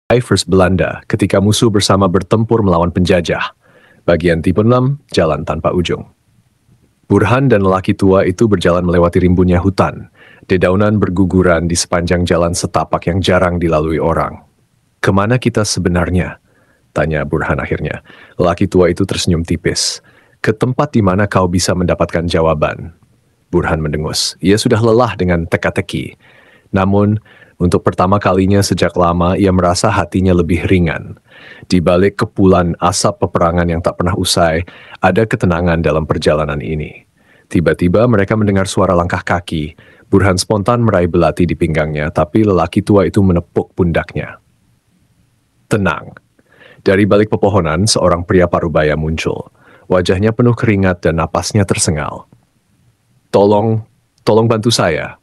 First Belanda ketika musuh bersama bertempur melawan penjajah. Bagian tipe 6, Jalan Tanpa Ujung. Burhan dan lelaki tua itu berjalan melewati rimbunnya hutan. Dedaunan berguguran di sepanjang jalan setapak yang jarang dilalui orang. "Kemana kita sebenarnya?" tanya Burhan akhirnya. Lelaki tua itu tersenyum tipis. "Ke tempat di mana kau bisa mendapatkan jawaban." Burhan mendengus. Ia sudah lelah dengan teka-teki. Namun, untuk pertama kalinya sejak lama, ia merasa hatinya lebih ringan. Di balik kepulan asap peperangan yang tak pernah usai, ada ketenangan dalam perjalanan ini. Tiba-tiba mereka mendengar suara langkah kaki. Burhan spontan meraih belati di pinggangnya, tapi lelaki tua itu menepuk pundaknya. Tenang. Dari balik pepohonan, seorang pria parubaya muncul. Wajahnya penuh keringat dan napasnya tersengal. Tolong bantu saya."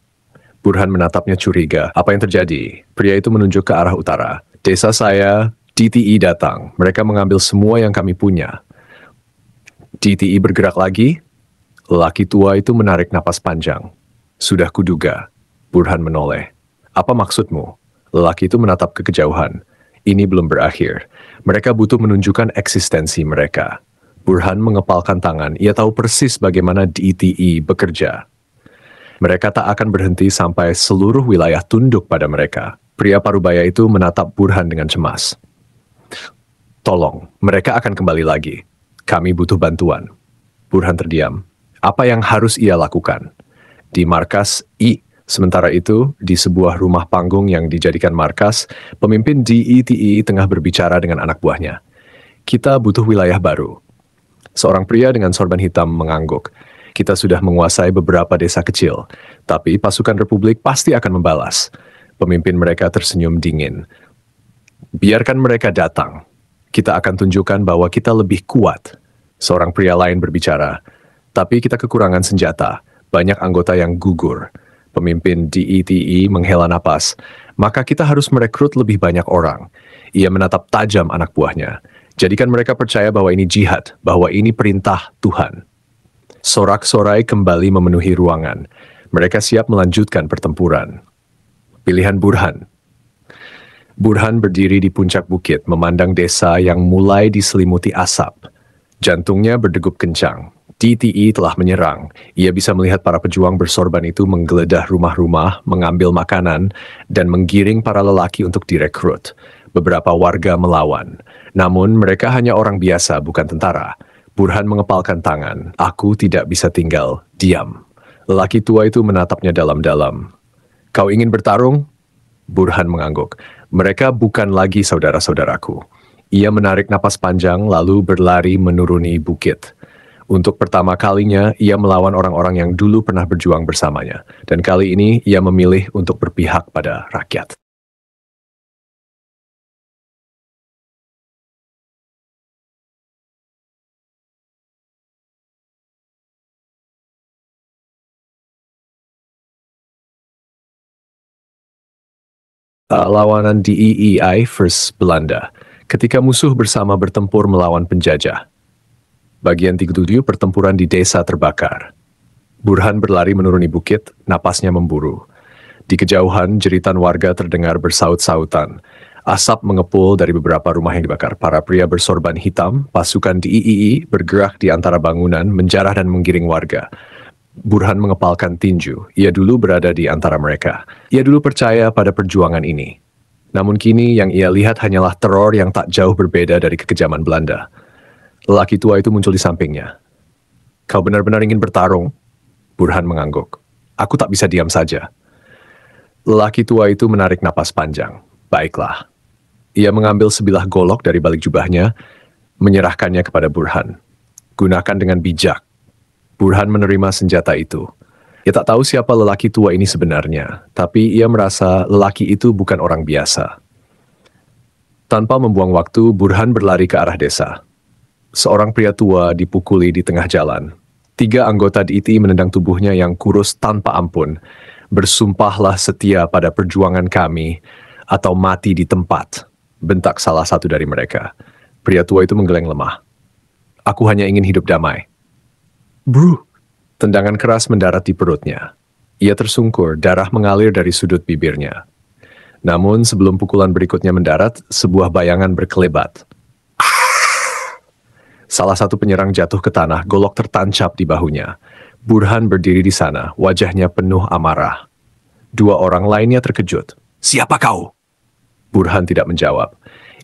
Burhan menatapnya curiga. "Apa yang terjadi?" Pria itu menunjuk ke arah utara. "Desa saya, DTI datang. Mereka mengambil semua yang kami punya." "DTI bergerak lagi?" Lelaki tua itu menarik napas panjang. "Sudah kuduga." Burhan menoleh. "Apa maksudmu?" Lelaki itu menatap ke kejauhan. "Ini belum berakhir. Mereka butuh menunjukkan eksistensi mereka." Burhan mengepalkan tangan. Ia tahu persis bagaimana DTI bekerja. Mereka tak akan berhenti sampai seluruh wilayah tunduk pada mereka. Pria parubaya itu menatap Burhan dengan cemas. "Tolong, mereka akan kembali lagi. Kami butuh bantuan." Burhan terdiam. Apa yang harus ia lakukan? Di markas I, sementara itu, di sebuah rumah panggung yang dijadikan markas, pemimpin DTI tengah berbicara dengan anak buahnya. "Kita butuh wilayah baru." Seorang pria dengan sorban hitam mengangguk. "Kita sudah menguasai beberapa desa kecil, tapi pasukan Republik pasti akan membalas." Pemimpin mereka tersenyum dingin. "Biarkan mereka datang. Kita akan tunjukkan bahwa kita lebih kuat." Seorang pria lain berbicara. "Tapi kita kekurangan senjata, banyak anggota yang gugur." Pemimpin DTI menghela napas. "Maka kita harus merekrut lebih banyak orang." Ia menatap tajam anak buahnya. "Jadikan mereka percaya bahwa ini jihad, bahwa ini perintah Tuhan." Sorak-sorai kembali memenuhi ruangan. Mereka siap melanjutkan pertempuran. Pilihan Burhan. Burhan berdiri di puncak bukit, memandang desa yang mulai diselimuti asap. Jantungnya berdegup kencang. DTI telah menyerang. Ia bisa melihat para pejuang bersorban itu menggeledah rumah-rumah, mengambil makanan, dan menggiring para lelaki untuk direkrut. Beberapa warga melawan. Namun mereka hanya orang biasa, bukan tentara. Burhan mengepalkan tangan. "Aku tidak bisa tinggal diam." Lelaki tua itu menatapnya dalam-dalam. "Kau ingin bertarung?" Burhan mengangguk. "Mereka bukan lagi saudara-saudaraku." Ia menarik napas panjang lalu berlari menuruni bukit. Untuk pertama kalinya, ia melawan orang-orang yang dulu pernah berjuang bersamanya. Dan kali ini, ia memilih untuk berpihak pada rakyat. Lawanan DEI First Belanda, ketika musuh bersama bertempur melawan penjajah. Bagian 37, pertempuran di desa terbakar. Burhan berlari menuruni bukit, napasnya memburu. Di kejauhan, jeritan warga terdengar bersaut-sautan. Asap mengepul dari beberapa rumah yang dibakar. Para pria bersorban hitam, pasukan DEI bergerak di antara bangunan, menjarah dan menggiring warga. Burhan mengepalkan tinju. Ia dulu berada di antara mereka. Ia dulu percaya pada perjuangan ini. Namun kini yang ia lihat hanyalah teror yang tak jauh berbeda dari kekejaman Belanda. Lelaki tua itu muncul di sampingnya. "Kau benar-benar ingin bertarung?" Burhan mengangguk. "Aku tak bisa diam saja." Lelaki tua itu menarik napas panjang. "Baiklah." Ia mengambil sebilah golok dari balik jubahnya, menyerahkannya kepada Burhan. "Gunakan dengan bijak." Burhan menerima senjata itu. Ia tak tahu siapa lelaki tua ini sebenarnya, tapi ia merasa lelaki itu bukan orang biasa. Tanpa membuang waktu, Burhan berlari ke arah desa. Seorang pria tua dipukuli di tengah jalan. 3 anggota DITI menendang tubuhnya yang kurus tanpa ampun. "Bersumpahlah setia pada perjuangan kami, atau mati di tempat," bentak salah satu dari mereka. Pria tua itu menggeleng lemah. "Aku hanya ingin hidup damai." "Bro!" Tendangan keras mendarat di perutnya. Ia tersungkur, darah mengalir dari sudut bibirnya. Namun sebelum pukulan berikutnya mendarat, sebuah bayangan berkelebat. Salah satu penyerang jatuh ke tanah, golok tertancap di bahunya. Burhan berdiri di sana, wajahnya penuh amarah. Dua orang lainnya terkejut. "Siapa kau?" Burhan tidak menjawab.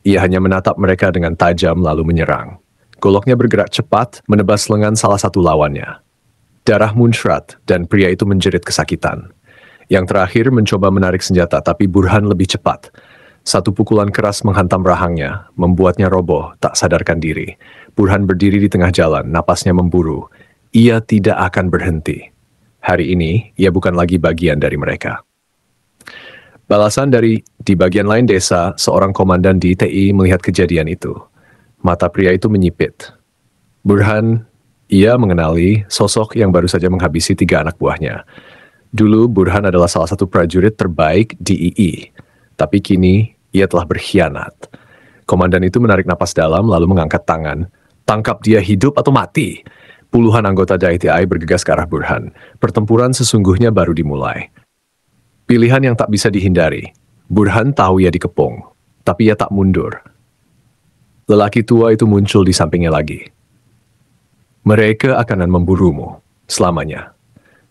Ia hanya menatap mereka dengan tajam lalu menyerang. Goloknya bergerak cepat, menebas lengan salah satu lawannya. Darah muncrat dan pria itu menjerit kesakitan. Yang terakhir mencoba menarik senjata, tapi Burhan lebih cepat. Satu pukulan keras menghantam rahangnya, membuatnya roboh, tak sadarkan diri. Burhan berdiri di tengah jalan, napasnya memburu. Ia tidak akan berhenti. Hari ini, ia bukan lagi bagian dari mereka. Balasan dari di bagian lain desa, seorang komandan di TI melihat kejadian itu. Mata pria itu menyipit. Burhan, ia mengenali sosok yang baru saja menghabisi 3 anak buahnya. Dulu Burhan adalah salah satu prajurit terbaik di II. Tapi kini, ia telah berkhianat. Komandan itu menarik napas dalam lalu mengangkat tangan. "Tangkap dia hidup atau mati." Puluhan anggota DITI bergegas ke arah Burhan. Pertempuran sesungguhnya baru dimulai. Pilihan yang tak bisa dihindari. Burhan tahu ia dikepung, tapi ia tak mundur. Lelaki tua itu muncul di sampingnya lagi. "Mereka akan memburumu selamanya."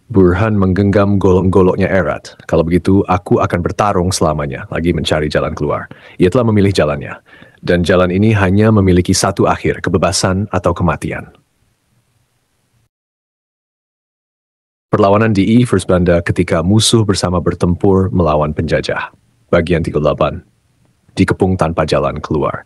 Burhan menggenggam golok-goloknya erat. "Kalau begitu, aku akan bertarung selamanya," lagi mencari jalan keluar. Ia telah memilih jalannya. Dan jalan ini hanya memiliki satu akhir, kebebasan atau kematian. Perlawanan di First Banda ketika musuh bersama bertempur melawan penjajah. Bagian 38. Dikepung tanpa jalan keluar.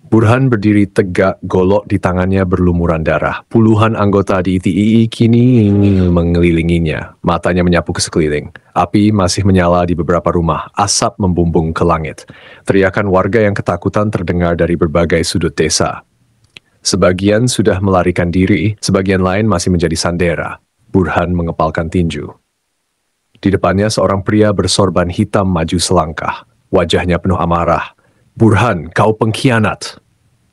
Burhan berdiri tegak, golok di tangannya berlumuran darah. Puluhan anggota di TII kini mengelilinginya. Matanya menyapu ke sekeliling. Api masih menyala di beberapa rumah. Asap membumbung ke langit. Teriakan warga yang ketakutan terdengar dari berbagai sudut desa. Sebagian sudah melarikan diri, sebagian lain masih menjadi sandera. Burhan mengepalkan tinju. Di depannya seorang pria bersorban hitam maju selangkah. Wajahnya penuh amarah. "Burhan, kau pengkhianat!"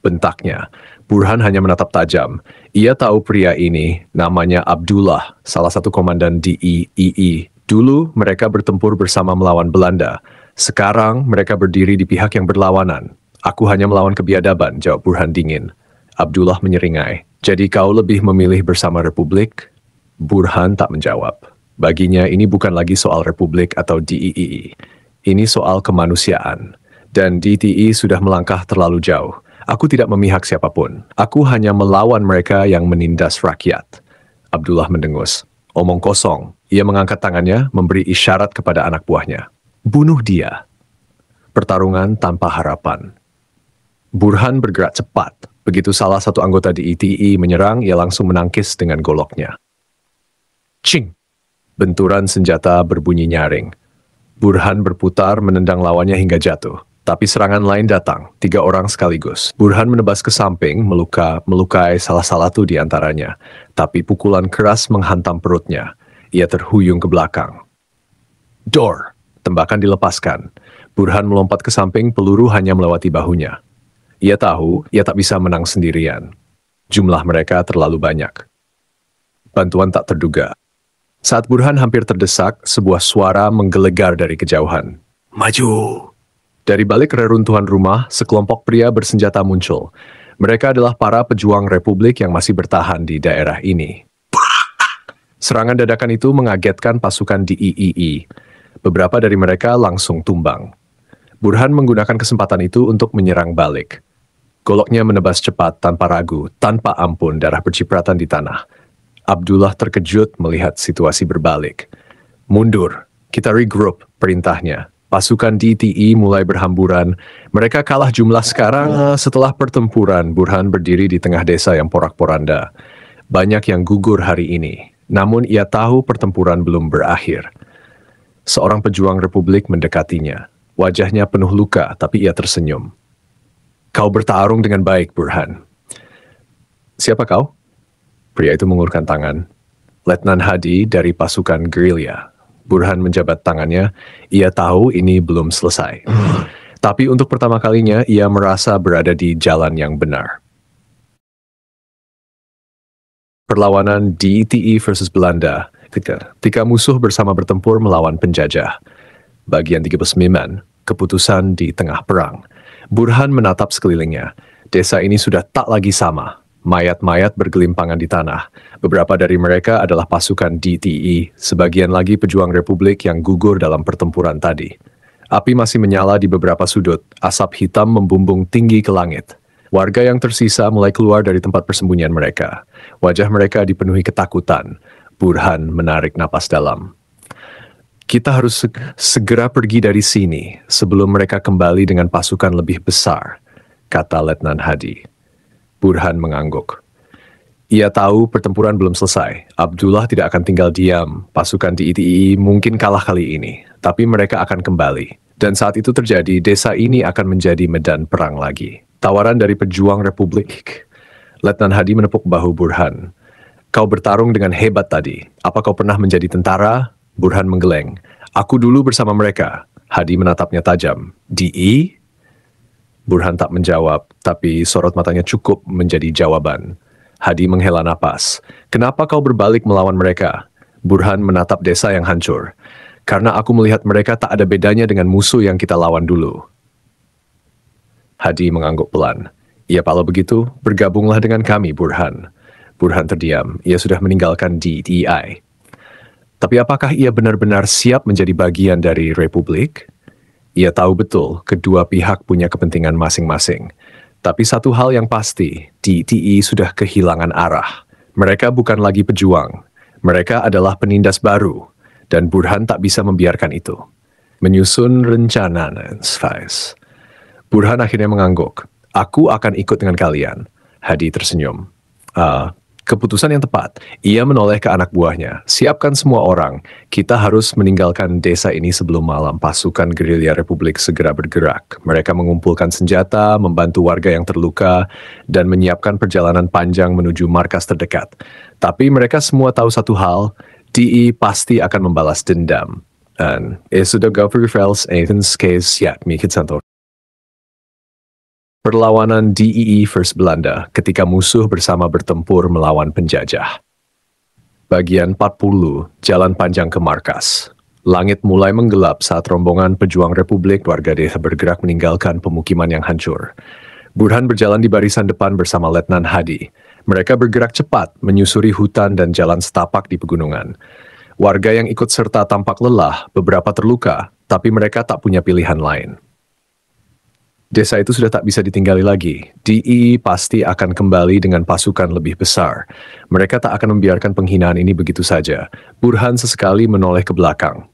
bentaknya. Burhan hanya menatap tajam. Ia tahu pria ini, namanya Abdullah, salah satu komandan DIII. Dulu mereka bertempur bersama melawan Belanda. Sekarang mereka berdiri di pihak yang berlawanan. "Aku hanya melawan kebiadaban," jawab Burhan dingin. Abdullah menyeringai. "Jadi kau lebih memilih bersama Republik?" Burhan tak menjawab. Baginya ini bukan lagi soal Republik atau DIII. Ini soal kemanusiaan. Dan DTI sudah melangkah terlalu jauh. "Aku tidak memihak siapapun. Aku hanya melawan mereka yang menindas rakyat." Abdullah mendengus. Omong kosong. Ia mengangkat tangannya, memberi isyarat kepada anak buahnya. "Bunuh dia." Pertarungan tanpa harapan. Burhan bergerak cepat. Begitu salah satu anggota DITI menyerang, ia langsung menangkis dengan goloknya. Cing! Benturan senjata berbunyi nyaring. Burhan berputar menendang lawannya hingga jatuh. Tapi serangan lain datang, 3 orang sekaligus. Burhan menebas ke samping, melukai salah satu di antaranya. Tapi pukulan keras menghantam perutnya. Ia terhuyung ke belakang. Dor! Tembakan dilepaskan. Burhan melompat ke samping, peluru hanya melewati bahunya. Ia tahu, ia tak bisa menang sendirian. Jumlah mereka terlalu banyak. Bantuan tak terduga. Saat Burhan hampir terdesak, sebuah suara menggelegar dari kejauhan. "Maju!" Dari balik reruntuhan rumah, sekelompok pria bersenjata muncul. Mereka adalah para pejuang Republik yang masih bertahan di daerah ini. Serangan dadakan itu mengagetkan pasukan DIII. Beberapa dari mereka langsung tumbang. Burhan menggunakan kesempatan itu untuk menyerang balik. Goloknya menebas cepat tanpa ragu, tanpa ampun darah bercipratan di tanah. Abdullah terkejut melihat situasi berbalik. "Mundur, kita regroup," perintahnya. Pasukan DTI mulai berhamburan. Mereka kalah jumlah sekarang. Setelah pertempuran, Burhan berdiri di tengah desa yang porak-poranda. Banyak yang gugur hari ini. Namun ia tahu pertempuran belum berakhir. Seorang pejuang Republik mendekatinya. Wajahnya penuh luka, tapi ia tersenyum. "Kau bertarung dengan baik, Burhan." "Siapa kau?" Pria itu mengulurkan tangan. "Letnan Hadi dari pasukan gerilya." Burhan menjabat tangannya. Ia tahu ini belum selesai. Tapi untuk pertama kalinya, ia merasa berada di jalan yang benar. Perlawanan DTI versus Belanda. Ketika musuh bersama bertempur melawan penjajah. Bagian 39, keputusan di tengah perang. Burhan menatap sekelilingnya. Desa ini sudah tak lagi sama. Mayat-mayat bergelimpangan di tanah. Beberapa dari mereka adalah pasukan DTE, sebagian lagi pejuang Republik yang gugur dalam pertempuran tadi. Api masih menyala di beberapa sudut, asap hitam membumbung tinggi ke langit. Warga yang tersisa mulai keluar dari tempat persembunyian mereka. Wajah mereka dipenuhi ketakutan. Burhan menarik napas dalam. Kita harus segera pergi dari sini sebelum mereka kembali dengan pasukan lebih besar, kata Letnan Hadi. Burhan mengangguk. Ia tahu pertempuran belum selesai. Abdullah tidak akan tinggal diam. Pasukan DTE mungkin kalah kali ini, tapi mereka akan kembali. Dan saat itu terjadi, desa ini akan menjadi medan perang lagi. Tawaran dari pejuang Republik. Letnan Hadi menepuk bahu Burhan. Kau bertarung dengan hebat tadi. Apa kau pernah menjadi tentara? Burhan menggeleng. Aku dulu bersama mereka. Hadi menatapnya tajam. DE? Burhan tak menjawab, tapi sorot matanya cukup menjadi jawaban. Hadi menghela napas. Kenapa kau berbalik melawan mereka? Burhan menatap desa yang hancur. Karena aku melihat mereka tak ada bedanya dengan musuh yang kita lawan dulu. Hadi mengangguk pelan. Ya kalau begitu, bergabunglah dengan kami, Burhan. Burhan terdiam. Ia sudah meninggalkan DTI. Tapi apakah ia benar-benar siap menjadi bagian dari Republik? Ia tahu betul kedua pihak punya kepentingan masing-masing. Tapi satu hal yang pasti, DTI sudah kehilangan arah. Mereka bukan lagi pejuang. Mereka adalah penindas baru. Dan Burhan tak bisa membiarkan itu. Menyusun rencana, Sfaiz. Burhan akhirnya mengangguk. Aku akan ikut dengan kalian. Hadi tersenyum. Keputusan yang tepat. Ia menoleh ke anak buahnya. Siapkan semua orang. Kita harus meninggalkan desa ini sebelum malam. Pasukan gerilya Republik segera bergerak. Mereka mengumpulkan senjata, membantu warga yang terluka, dan menyiapkan perjalanan panjang menuju markas terdekat. Tapi mereka semua tahu satu hal, DE pasti akan membalas dendam. Dan sudah Gauverfels Athens case yet mikit santor. Perlawanan DEE First Belanda ketika musuh bersama bertempur melawan penjajah. Bagian 40, jalan panjang ke markas. Langit mulai menggelap saat rombongan pejuang Republik warga desa bergerak meninggalkan pemukiman yang hancur. Burhan berjalan di barisan depan bersama Letnan Hadi. Mereka bergerak cepat menyusuri hutan dan jalan setapak di pegunungan. Warga yang ikut serta tampak lelah, beberapa terluka, tapi mereka tak punya pilihan lain. Desa itu sudah tak bisa ditinggali lagi. DE pasti akan kembali dengan pasukan lebih besar. Mereka tak akan membiarkan penghinaan ini begitu saja. Burhan sesekali menoleh ke belakang.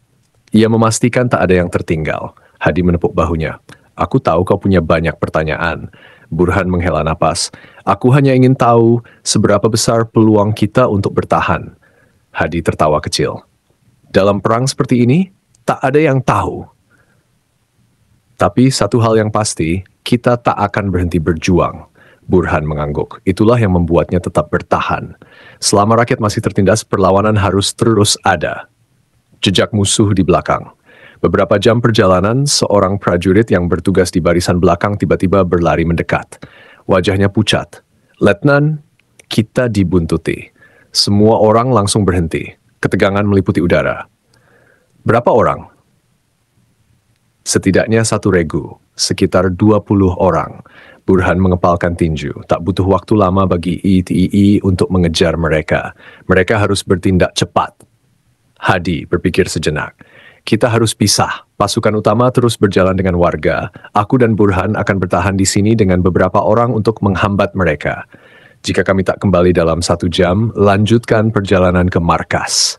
Ia memastikan tak ada yang tertinggal. Hadi menepuk bahunya. Aku tahu kau punya banyak pertanyaan. Burhan menghela napas. Aku hanya ingin tahu seberapa besar peluang kita untuk bertahan. Hadi tertawa kecil. Dalam perang seperti ini, tak ada yang tahu. Tapi satu hal yang pasti, kita tak akan berhenti berjuang. Burhan mengangguk. Itulah yang membuatnya tetap bertahan. Selama rakyat masih tertindas, perlawanan harus terus ada. Jejak musuh di belakang. Beberapa jam perjalanan, seorang prajurit yang bertugas di barisan belakang tiba-tiba berlari mendekat. Wajahnya pucat. Letnan, kita dibuntuti. Semua orang langsung berhenti. Ketegangan meliputi udara. Berapa orang? Setidaknya satu regu, sekitar 20 orang. Burhan mengepalkan tinju. Tak butuh waktu lama bagi ETE untuk mengejar mereka. Mereka harus bertindak cepat. Hadi berpikir sejenak. Kita harus pisah. Pasukan utama terus berjalan dengan warga. Aku dan Burhan akan bertahan di sini dengan beberapa orang untuk menghambat mereka. Jika kami tak kembali dalam 1 jam, lanjutkan perjalanan ke markas.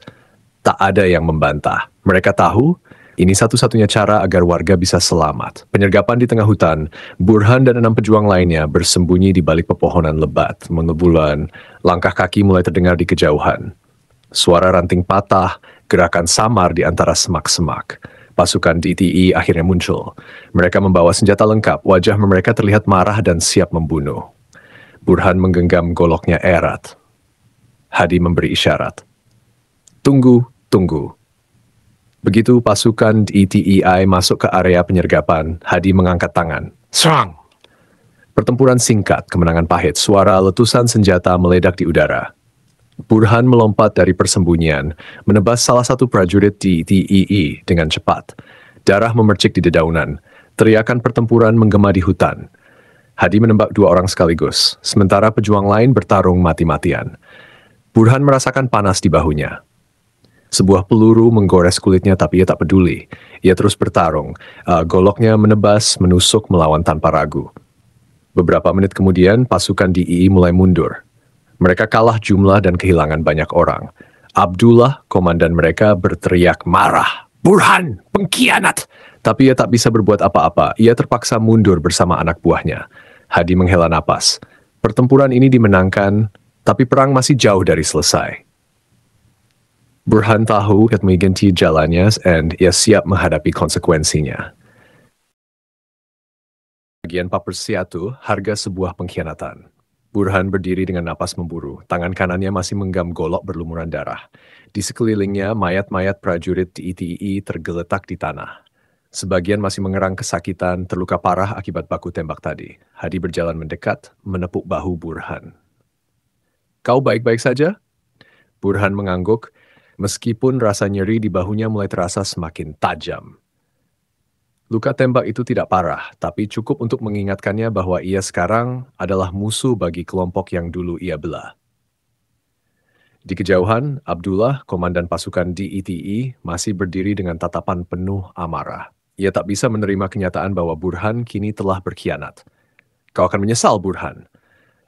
Tak ada yang membantah. Mereka tahu, ini satu-satunya cara agar warga bisa selamat. Penyergapan di tengah hutan, Burhan dan 6 pejuang lainnya bersembunyi di balik pepohonan lebat. Mengebulan, langkah kaki mulai terdengar di kejauhan. Suara ranting patah, gerakan samar di antara semak-semak. Pasukan DTE akhirnya muncul. Mereka membawa senjata lengkap, wajah mereka terlihat marah dan siap membunuh. Burhan menggenggam goloknya erat. Hadi memberi isyarat. Tunggu, tunggu. Begitu pasukan ETEI masuk ke area penyergapan, Hadi mengangkat tangan. Serang! Pertempuran singkat, kemenangan pahit, suara letusan senjata meledak di udara. Burhan melompat dari persembunyian, menebas salah satu prajurit di ETEI dengan cepat. Darah memercik di dedaunan. Teriakan pertempuran menggema di hutan. Hadi menembak 2 orang sekaligus, sementara pejuang lain bertarung mati-matian. Burhan merasakan panas di bahunya. Sebuah peluru menggores kulitnya tapi ia tak peduli. Ia terus bertarung. Goloknya menebas, menusuk, melawan tanpa ragu. Beberapa menit kemudian, pasukan DII mulai mundur. Mereka kalah jumlah dan kehilangan banyak orang. Abdullah, komandan mereka, berteriak marah. Burhan, pengkhianat! Tapi ia tak bisa berbuat apa-apa. Ia terpaksa mundur bersama anak buahnya. Hadi menghela napas. Pertempuran ini dimenangkan, tapi perang masih jauh dari selesai. Burhan tahu akan mengganti jalannya dan ia siap menghadapi konsekuensinya. Bagian 41, harga sebuah pengkhianatan. Burhan berdiri dengan napas memburu. Tangan kanannya masih menggenggam golok berlumuran darah. Di sekelilingnya, mayat-mayat prajurit DII tergeletak di tanah. Sebagian masih mengerang kesakitan, terluka parah akibat baku tembak tadi. Hadi berjalan mendekat, menepuk bahu Burhan. Kau baik-baik saja? Burhan mengangguk, meskipun rasa nyeri di bahunya mulai terasa semakin tajam. Luka tembak itu tidak parah, tapi cukup untuk mengingatkannya bahwa ia sekarang adalah musuh bagi kelompok yang dulu ia bela. Di kejauhan, Abdullah, komandan pasukan DII, masih berdiri dengan tatapan penuh amarah. Ia tak bisa menerima kenyataan bahwa Burhan kini telah berkhianat. Kau akan menyesal, Burhan.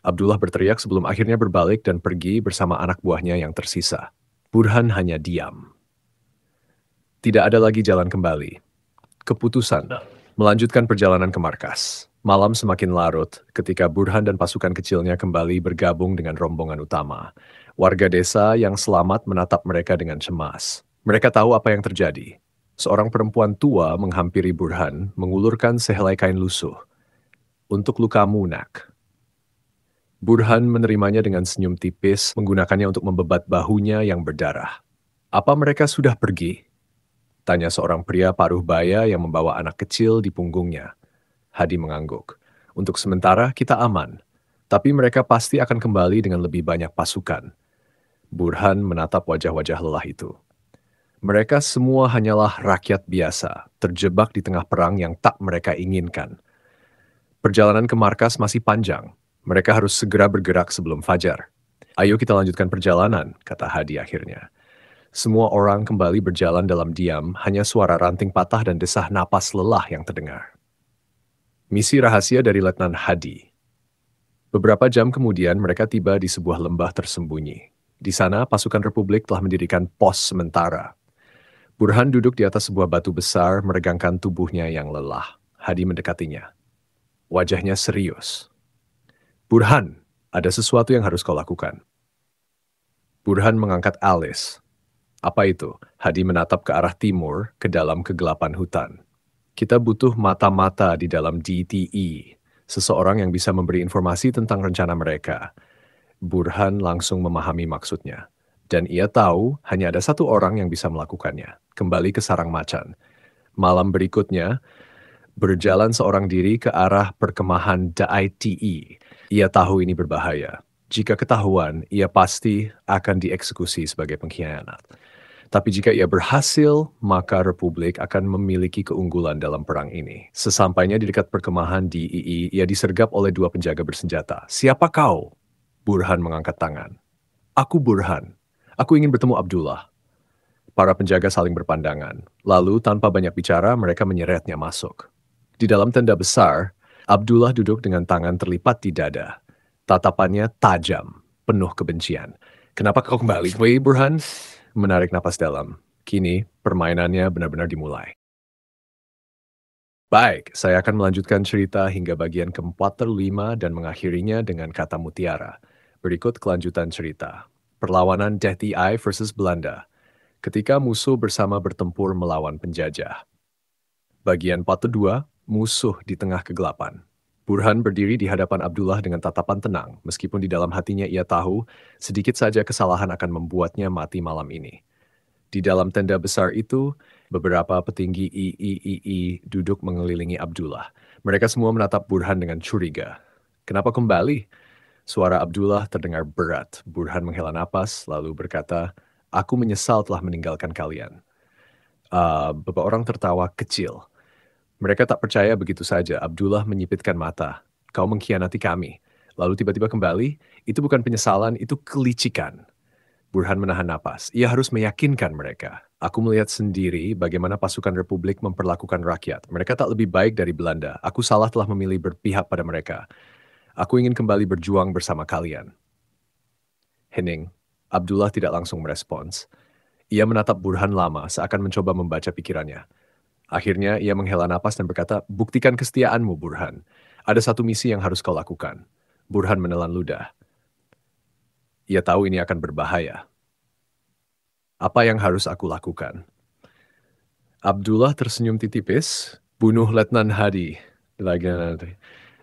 Abdullah berteriak sebelum akhirnya berbalik dan pergi bersama anak buahnya yang tersisa. Burhan hanya diam. Tidak ada lagi jalan kembali. Keputusan melanjutkan perjalanan ke markas. Malam semakin larut ketika Burhan dan pasukan kecilnya kembali bergabung dengan rombongan utama. Warga desa yang selamat menatap mereka dengan cemas. Mereka tahu apa yang terjadi. Seorang perempuan tua menghampiri Burhan, mengulurkan sehelai kain lusuh. Untuk lukamu, nak. Burhan menerimanya dengan senyum tipis, menggunakannya untuk membebat bahunya yang berdarah. Apa mereka sudah pergi? Tanya seorang pria paruh baya yang membawa anak kecil di punggungnya. Hadi mengangguk. Untuk sementara kita aman, tapi mereka pasti akan kembali dengan lebih banyak pasukan. Burhan menatap wajah-wajah lelah itu. Mereka semua hanyalah rakyat biasa, terjebak di tengah perang yang tak mereka inginkan. Perjalanan ke markas masih panjang. Mereka harus segera bergerak sebelum fajar. Ayo kita lanjutkan perjalanan, kata Hadi akhirnya. Semua orang kembali berjalan dalam diam, hanya suara ranting patah dan desah napas lelah yang terdengar. Misi rahasia dari Letnan Hadi. Beberapa jam kemudian mereka tiba di sebuah lembah tersembunyi. Di sana pasukan Republik telah mendirikan pos sementara. Burhan duduk di atas sebuah batu besar meregangkan tubuhnya yang lelah. Hadi mendekatinya. Wajahnya serius. Burhan, ada sesuatu yang harus kau lakukan. Burhan mengangkat alis. Apa itu? Hadi menatap ke arah timur, ke dalam kegelapan hutan. Kita butuh mata-mata di dalam DTE, seseorang yang bisa memberi informasi tentang rencana mereka. Burhan langsung memahami maksudnya. Dan ia tahu hanya ada satu orang yang bisa melakukannya. Kembali ke sarang macan. Malam berikutnya, berjalan seorang diri ke arah perkemahan DITE. Ia tahu ini berbahaya. Jika ketahuan, ia pasti akan dieksekusi sebagai pengkhianat. Tapi jika ia berhasil, maka Republik akan memiliki keunggulan dalam perang ini. Sesampainya di dekat perkemahan DII, ia disergap oleh 2 penjaga bersenjata. Siapa kau? Burhan mengangkat tangan. Aku Burhan. Aku ingin bertemu Abdullah. Para penjaga saling berpandangan. Lalu tanpa banyak bicara, mereka menyeretnya masuk. Di dalam tenda besar, Abdullah duduk dengan tangan terlipat di dada. Tatapannya tajam, penuh kebencian. Kenapa kau kembali, Burhan? Menarik napas dalam. Kini, permainannya benar-benar dimulai. Baik, saya akan melanjutkan cerita hingga bagian ke-45 dan mengakhirinya dengan kata mutiara. Berikut kelanjutan cerita. Perlawanan DII versus Belanda. Ketika musuh bersama bertempur melawan penjajah. Bagian 42, musuh di tengah kegelapan. Burhan berdiri di hadapan Abdullah dengan tatapan tenang, meskipun di dalam hatinya ia tahu sedikit saja kesalahan akan membuatnya mati malam ini. Di dalam tenda besar itu, beberapa petinggi III duduk mengelilingi Abdullah. Mereka semua menatap Burhan dengan curiga. Kenapa kembali? Suara Abdullah terdengar berat. Burhan menghela napas, lalu berkata, "Aku menyesal telah meninggalkan kalian. Beberapa orang tertawa kecil. Mereka tak percaya begitu saja. Abdullah menyipitkan mata. Kau mengkhianati kami. Lalu tiba-tiba kembali, itu bukan penyesalan, itu kelicikan. Burhan menahan napas. Ia harus meyakinkan mereka. Aku melihat sendiri bagaimana pasukan Republik memperlakukan rakyat. Mereka tak lebih baik dari Belanda. Aku salah telah memilih berpihak pada mereka. Aku ingin kembali berjuang bersama kalian. Hening. Abdullah tidak langsung merespons. Ia menatap Burhan lama seakan mencoba membaca pikirannya. Akhirnya ia menghela napas dan berkata, buktikan kesetiaanmu, Burhan. Ada satu misi yang harus kau lakukan. Burhan menelan ludah. Ia tahu ini akan berbahaya. Apa yang harus aku lakukan? Abdullah tersenyum tipis, bunuh Letnan Hadi. Lagi nanti.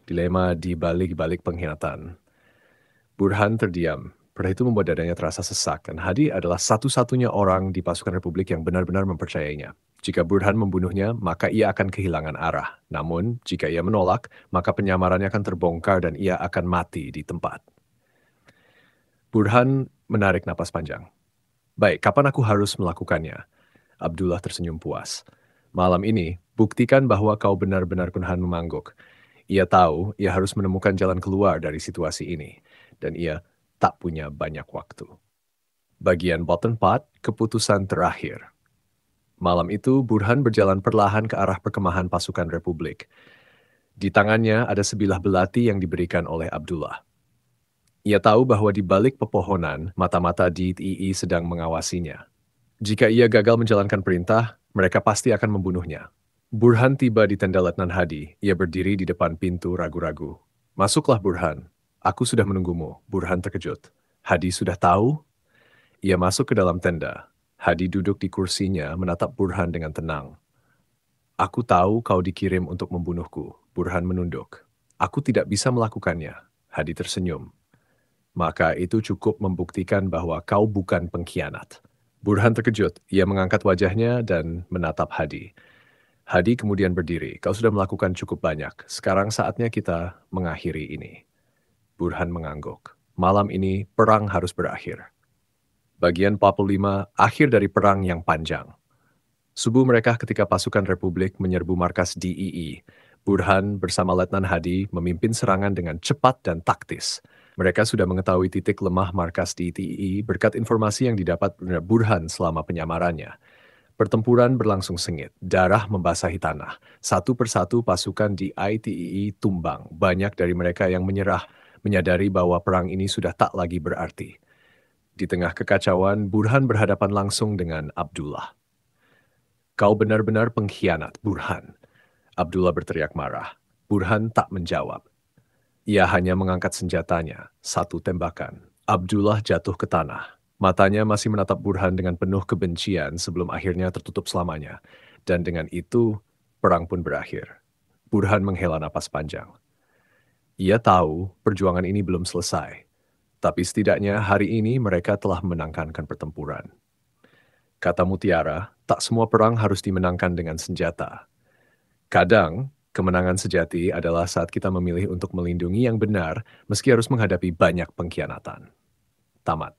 Dilema di balik-balik pengkhianatan. Burhan terdiam. Pada itu membuat dadanya terasa sesak, dan Hadi adalah satu-satunya orang di pasukan Republik yang benar-benar mempercayainya. Jika Burhan membunuhnya, maka ia akan kehilangan arah. Namun, jika ia menolak, maka penyamarannya akan terbongkar dan ia akan mati di tempat. Burhan menarik napas panjang. Baik, kapan aku harus melakukannya? Abdullah tersenyum puas. Malam ini, buktikan bahwa kau benar-benar Kunhan memangguk. Ia tahu ia harus menemukan jalan keluar dari situasi ini, dan ia tak punya banyak waktu. Bagian bottom part, keputusan terakhir. Malam itu, Burhan berjalan perlahan ke arah perkemahan pasukan Republik. Di tangannya ada sebilah belati yang diberikan oleh Abdullah. Ia tahu bahwa di balik pepohonan, mata-mata DII sedang mengawasinya. Jika ia gagal menjalankan perintah, mereka pasti akan membunuhnya. Burhan tiba di tenda Letnan Hadi. Ia berdiri di depan pintu ragu-ragu. Masuklah, Burhan. Aku sudah menunggumu. Burhan terkejut. Hadi sudah tahu? Ia masuk ke dalam tenda. Hadi duduk di kursinya menatap Burhan dengan tenang. Aku tahu kau dikirim untuk membunuhku. Burhan menunduk. Aku tidak bisa melakukannya. Hadi tersenyum. Maka itu cukup membuktikan bahwa kau bukan pengkhianat. Burhan terkejut. Ia mengangkat wajahnya dan menatap Hadi. Hadi kemudian berdiri. Kau sudah melakukan cukup banyak. Sekarang saatnya kita mengakhiri ini. Burhan mengangguk. Malam ini perang harus berakhir. Bagian 45, akhir dari perang yang panjang. Subuh mereka ketika pasukan Republik menyerbu markas DII. Burhan bersama Letnan Hadi memimpin serangan dengan cepat dan taktis. Mereka sudah mengetahui titik lemah markas DII berkat informasi yang didapat Burhan selama penyamarannya. Pertempuran berlangsung sengit, darah membasahi tanah. Satu persatu pasukan DII tumbang. Banyak dari mereka yang menyerah, menyadari bahwa perang ini sudah tak lagi berarti. Di tengah kekacauan, Burhan berhadapan langsung dengan Abdullah. Kau benar-benar pengkhianat, Burhan. Abdullah berteriak marah. Burhan tak menjawab. Ia hanya mengangkat senjatanya, satu tembakan. Abdullah jatuh ke tanah. Matanya masih menatap Burhan dengan penuh kebencian sebelum akhirnya tertutup selamanya. Dan dengan itu, perang pun berakhir. Burhan menghela napas panjang. Ia tahu perjuangan ini belum selesai. Tapi setidaknya hari ini mereka telah memenangkan pertempuran. Kata Mutiara, tak semua perang harus dimenangkan dengan senjata. Kadang, kemenangan sejati adalah saat kita memilih untuk melindungi yang benar meski harus menghadapi banyak pengkhianatan. Tamat.